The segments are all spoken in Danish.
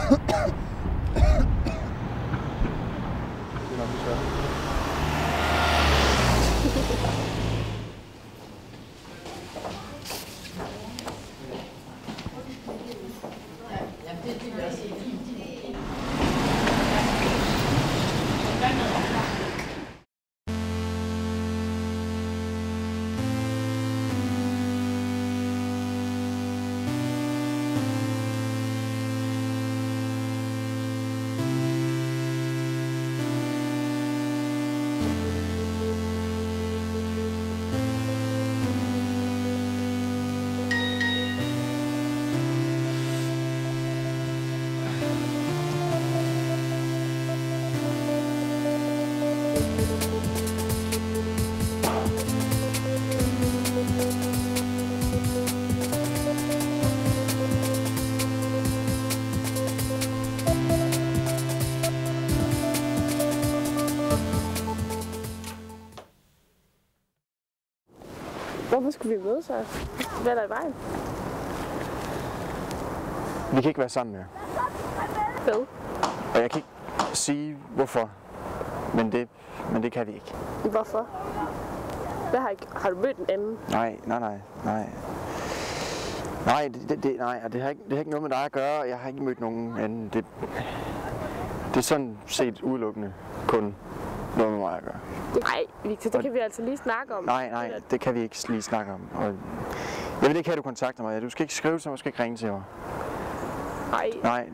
Det er nok lige svært. Hvorfor skulle vi mødes her? Hvad er der i vejen? Vi kan ikke være sammen mere. Hvad? Og jeg kan ikke sige hvorfor, men det kan vi ikke. Hvorfor? Hvad har du mødt en anden? Nej. Nej, det har ikke noget med dig at gøre. Jeg har ikke mødt nogen anden. Det er sådan set udelukkende kun noget med mig at gøre. Nej, Victor, det kan vi altså lige snakke om. Nej, det kan vi ikke lige snakke om. Og jeg vil ikke have, at du kontakter mig. Du skal ikke skrive til mig, du skal ikke ringe til mig. Nej,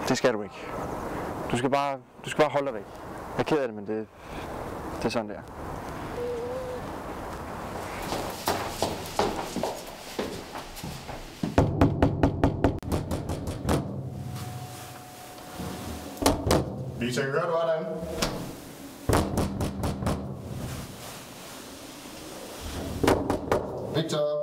det skal du ikke. Du skal bare holde dig væk. Jeg er ked af det, men det er sådan, det er. Victor, kan du høre, du var derinde? Victor!